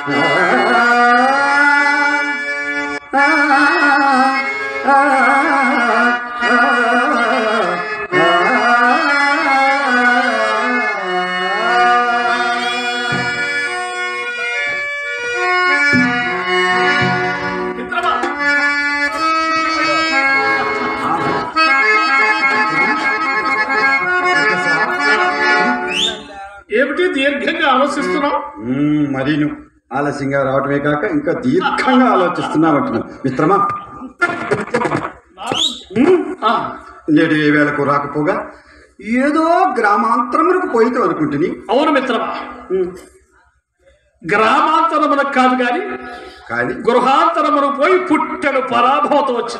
ఏమిటి దీర్ఘంగా ఆలోచిస్తున్నావు? మరి నువ్వు ఆలస్యంగా రావటమే కాక ఇంకా దీర్ఘంగా ఆలోచిస్తున్నావు అంటున్నావు మిత్రమా. నేడు ఏ వేళకు రాకపోగా ఏదో గ్రామాంతరములకు పోయితే అనుకుంటుని. అవును మిత్రమా, గ్రామాంతరములకు కాదు కానీ గృహాంతరమును పోయి పుట్టెడు పరాభవతం వచ్చి.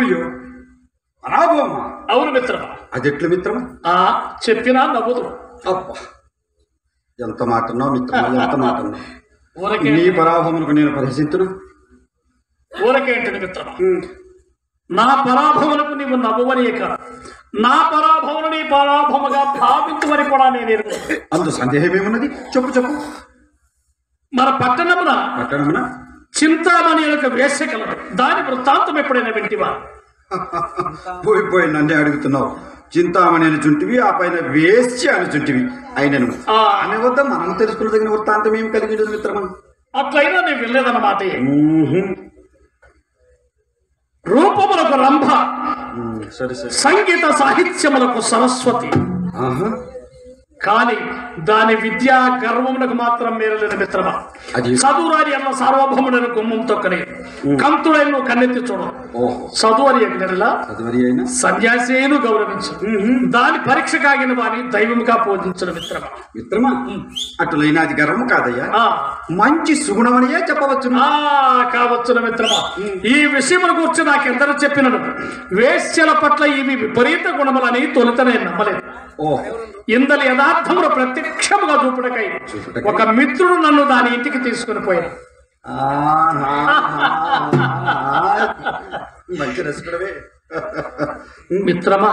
అయ్యో పరాభవమా? అవును మిత్రమా. అది ఎట్లు మిత్రమా? చెప్పినా నవ్వుదు. అబ్బా ఎంత మాటన్నావు మిత్రమా, ఎంత మాటన్నావు. నీ పరాభవములకు నేను పరిహసించును. ఊరకేంటిది మిత్రమా, నా పరాభవనకు నీవు నవ్వవనే కాదు, నా పరాభవను నీ పరాభవముగా భావించమని కూడా నేను. అందు సందేహమేమున్నది? చెప్పు చెప్పు. మన పట్టణమున చింతామణి యొక్క వేశ్య కలదు. దాని వృత్తాంతం ఎప్పుడైనా వింటివా? పోయి నన్నే అడుగుతున్నావు. చింతామణి అని చుంటివి, ఆ పైన వేశ్య అని చుంటివి అయినను ఆమె వద్ద మనం తెలుసుకున్న వృత్తాంతం ఏమి కలిగి మిత్రమా? అట్లయినా నేను వెళ్ళలేదన్నమాట. రూపములకు రంభ, సంగీత సాహిత్యములకు సరస్వతి, కానీ దాని విద్యా గర్వమునకు మాత్రం మేరలేని మిత్రమా. చదువురాని అన్న సార్వభౌముడైన గుమ్మం తొక్కని కంతుడైన కన్నెత్తి చూడడం. చదువు అని సన్యాసి అయిన గౌరవించు, దాని పరీక్ష కాగిన వారిని దైవముగా పూజించడం మిత్రమా. మిత్రమా అటులైన అది గర్వము కాదయ్యా, మంచి సుగుణమనియే చెప్పవచ్చు. కావచ్చును మిత్రమా. ఈ విషయముల గురించి నాకెందరూ చెప్పినను వేశ్యల పట్ల ఇవి విపరీత గుణములని తొలుత నేను నమ్మలేదు. ఇందలి యథార్థములు ప్రత్యక్షముగా చూపుటకై ఒక మిత్రుడు నన్ను దాని ఇంటికి తీసుకుని పోయాడు. మిత్రమా,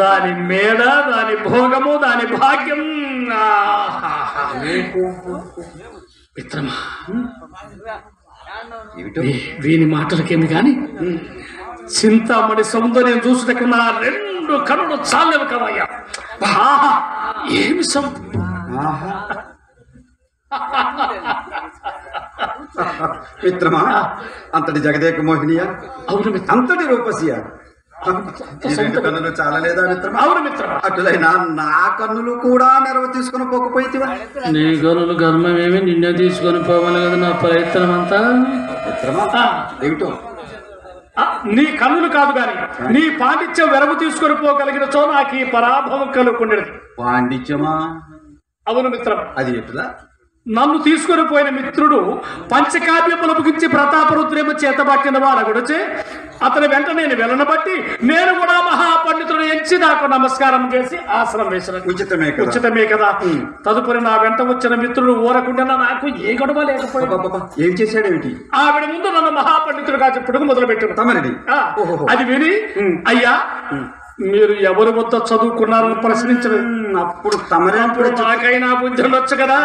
దాని మేడ, దాని భోగము, దాని భాగ్యం. మిత్రమా, వీని మాటలకేమి గాని చింతామణి సౌందర్యం చూసుటకు నా రెండు కనులు చాలేవు కదయ్యా. ఏమి మిత్రమా, అంతటి జగదేక మోహినియా? అవును. అంతటి రూపసియా? కన్నులు చాలలేదా మిత్రమా? అవును మిత్రమా. అటులైనా నా కన్నులు కూడా నెరవ తీసుకుని పోకపోయితివా? నీ కన్నులు గర్మమేమి నిన్నే తీసుకొని పోవాలి కదా నా ప్రయత్నం అంతా. మిత్రమా ఏమిటో? నీ కన్నులు కాదు గాని నీ పాండిత్యం వెరవు తీసుకొని పోగలిగిన చో నాకు ఈ పరాభవం కలుగుకుండేది. పాండిత్యమా? అవును మిత్రమా. అది ఎట్లా? నన్ను తీసుకొని పోయిన మిత్రుడు పంచకావ్యముల ముగించి ప్రతాపరుద్రేమ చేతబట్టిన వారగుడచే అతని వెంట నేను వెళ్ళనబట్టి నేను కూడా మహాపండితుడు ఎంచి నాకు నమస్కారం చేసి ఆసనం వేసిన. ఉచితమే కదా. తదుపరి నా వెంట వచ్చిన మిత్రుడు ఊరకుండా నాకు ఏ గొడవ లేకపోయింది. ఏం చేశాడేమిటి? ఆవిడ ముందు నన్ను మహాపండితుడుగా చెప్పుడుకు మొదలు పెట్టాను. అది విని అయ్యా మీరు ఎవరి వద్ద చదువుకున్నారని ప్రశ్నించలేదు. అప్పుడు నాకైనా బుద్ధి ఉండొచ్చు కదా.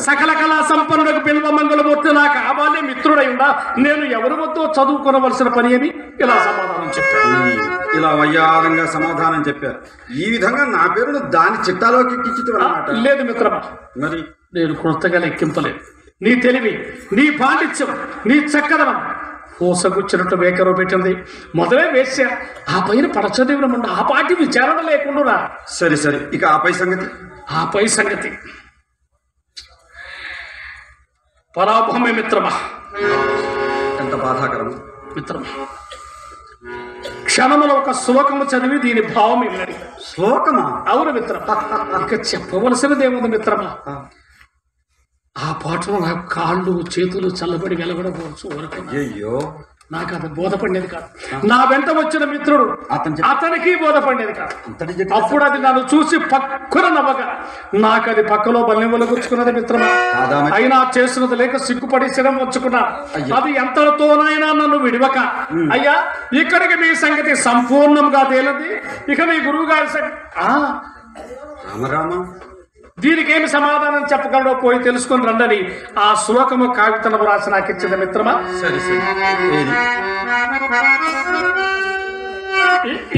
సకల కళా సంపన్నులకు పిల్వ మంగళమూర్తి నాకు కావాలి మిత్రుడై ఉండా నేను ఎవరి వద్ద చదువుకోవలసిన పని అని ఇలా సమాధానం చెప్పారు. ఇలా వయ్యారంగా సమాధానం చెప్పారు. ఈ విధంగా నా పేరును దాని చిట్టాలోకి ఎక్కించుతున్నమాట. లేదు మిత్రమా, మరి నేను కృతగా లెక్కింపలేదు. నీ తెలివి, నీ పాండిత్యం, నీ చక్కదనం పూసగుచ్చినట్టు వేకరో పెట్టింది. మొదలే వేశ్య, ఆ పైన పడచదేవుల ముందు ఆ పాటి విచారణ లేకుండా. సరే సరే, ఇక ఆపై సంగతి పరాభవమే మిత్రమా. ఎంత బాధాకరం మిత్రమా. క్షణములో ఒక శ్లోకము చదివి దీని భావం ఇవ్వండి. శ్లోకమా? అవును మిత్రమా. ఇక చెప్పవలసినదేముంది మిత్రమా. ఆ పాటలో నాకు కాళ్ళు చేతులు చల్లబడి వెలబడవచ్చు. అయ్యో, నాకు అది బోధపడేది కాదు. నా వెంట వచ్చిన మిత్రుడు అతనికి బోధపడేది కాదు. అప్పుడు అది నన్ను చూసి పక్కన నవ్వగా నాకు అది పక్కలో బల్లెములు గుచ్చుకున్నది మిత్రమా. అయినా చేస్తున్నది లేక సిగ్గుపడి శరం వచ్చుకున్నా. అది ఎంతతోనైనా నన్ను విడివక అయ్యా ఇక్కడికి మీ సంగతి సంపూర్ణంగా తేలింది. ఇక మీ గురువు గారి సంగతి దీనికి ఏమి సమాధానం చెప్పగలడో పోయి తెలుసుకొని రండని ఆ శ్లోకము కాగితము రాసి నాకు ఇచ్చింది మిత్రమా. సరే సరే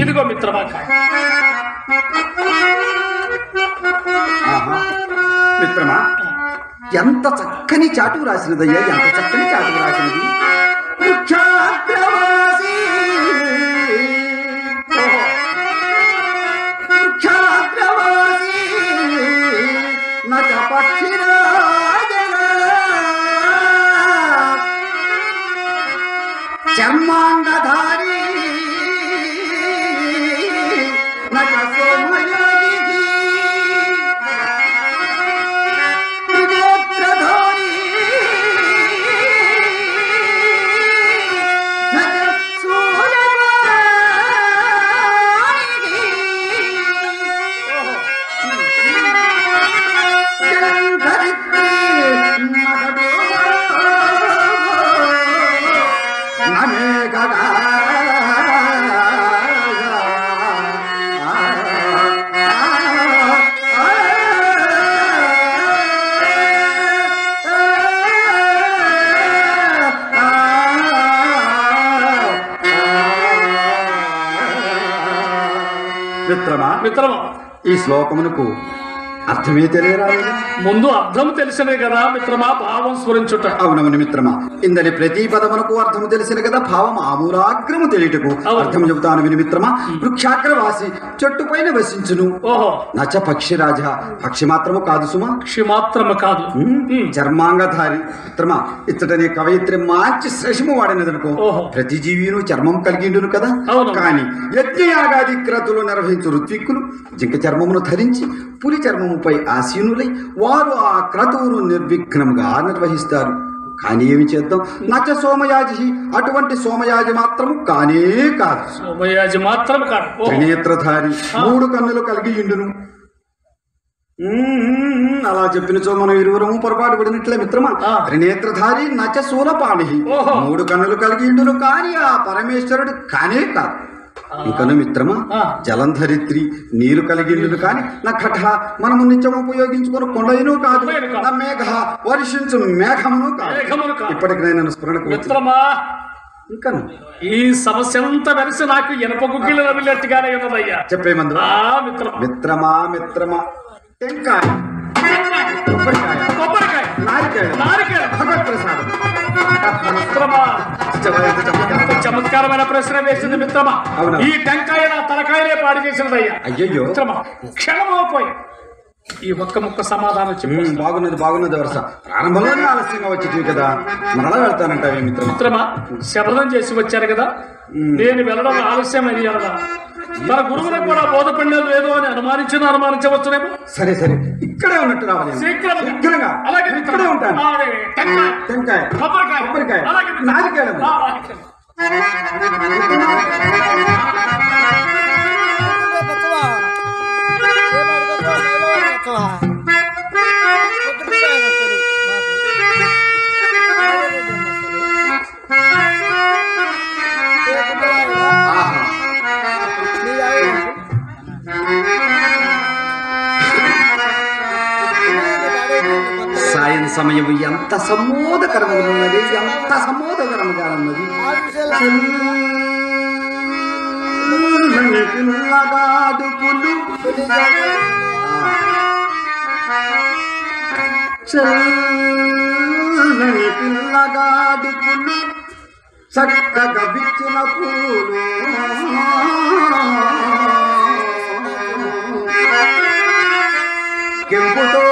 ఇదిగో మిత్రమా. మిత్రమా, ఎంత చక్కని చాటుకు రాసినదయ్యా, ఎంత చక్కని చాటుకు రాసినది. వృక్షాగ్రవాసి వృక్షాగ్రవాసి నచ పక్షిరాజన చర్మాంగధారి నచ సోమయోగి త్రినేత్రధారి నచ సూర్యవాణి జలంధరిత్రి మగడో నమే గగా మిత్రమా, ఈ శ్లోకమునకు అర్థమే తెలియరాలేదు. ముందు అర్థం తెలిసినది కదా మిత్రమా, భావం స్ఫురించుట. అవునవును మిత్రమా, ఇందని ప్రతి పదమునకు అర్థము తెలిసిన కదా, భావం ఆమూలాగ్రము తెలియటకు అర్థం చెబుతాను విని మిత్రమా. వృక్షాగ్రవాసి చెట్టు పైన వసించును. ఓహో, నచ పక్షిరాజ పక్షి మాత్రము కాదు సుమా, పక్షి మాత్రము కాదు, చర్మాంగధారి. మిత్రమా, ఇచ్చటనే కవయిత్రి మంచి శ్రేషము వాడినదనుకో, ప్రతి జీవిను చర్మం కలిగిండును కదా. కాని యజ్ఞయాగాది క్రతులు నిర్వహించు ఋత్విక్కులు జింక చర్మమును ధరించి పులి చర్మముపై ఆసీనులై వారు ఆ క్రతువును నిర్విఘ్నంగా నిర్వహిస్తారు. కానీ ఏమి చేద్దాం, నచ సోమయాజి అటువంటి సోమయాజి మాత్రము కానే కాదు. సోమయాజి మాత్రం కాదు, త్రినేత్రధారి 3 కన్నులు కలిగి ఇండును. అలా చెప్పినచో మనం ఇరువురము పొరపాటు పడినట్లే మిత్రమా. త్రినేత్రధారి నచ శూలపాణి 3 కన్నులు కలిగి ఇండును, కానీ ఆ పరమేశ్వరుడు కానే కాదు. ఇంకను మిత్రమా, జలంధరిత్రి నీరు కలిగిండును, కానీ నా కఠ మనము నిత్యం ఉపయోగించుకుని కొండయును కాదు, నా మేఘ వర్షించు మేఘమును కాదు. ఇప్పటికి నేను స్మరణకు మిత్రమా, ఇంకను ఈ సమస్య అంతా వెలిసి నాకు ఎనప గుగ్గిలు రవినట్టుగానే ఉన్నదయ్యా. చెప్పే మందు మిత్రమా మిత్రమా, టెంకాయ, కొబ్బరికాయ, నారికాయ, భగవత్ ప్రసాదం. చమత్కారమైన ప్రశ్న వేసింది మిత్రమా. ఈ టెంకాయ నా తలకాయలే పాడి చేసినదయ్యా. అయ్యయ్యో మిత్రమా, క్షణమో పోయి ఈ ఒక్క ముక్క సమాధానం చెప్పు. బాగున్నది వరుస, ప్రారంభంలోనే ఆలస్యంగా వచ్చేది కదా, మరలా వెళ్తానంటావే మిత్రమా. శపథం చేసి వచ్చారు కదా, నేను వెళ్ళడం ఆలస్యం అని కదా. తన గురువులకు కూడా బోధపడినది లేదు అని అనుమానించవచ్చునేమో. సరే ఇక్కడే ఉన్నట్టు రావాలి, శీఘ్రంగా. అలాగే ఇక్కడే ఉంటాను. టెంకాయ, కొబ్బరికాయ, నారికాయ. సాయం సమయం ఎంత సమోదకరముగా ఉన్నది, ఎంత సమోదకరముగా ఉన్నది. పిల్లగాడుపులు చల్లని పిల్లగాడుపులు చక్కగా విచ్చిన పూలు కెంపుతో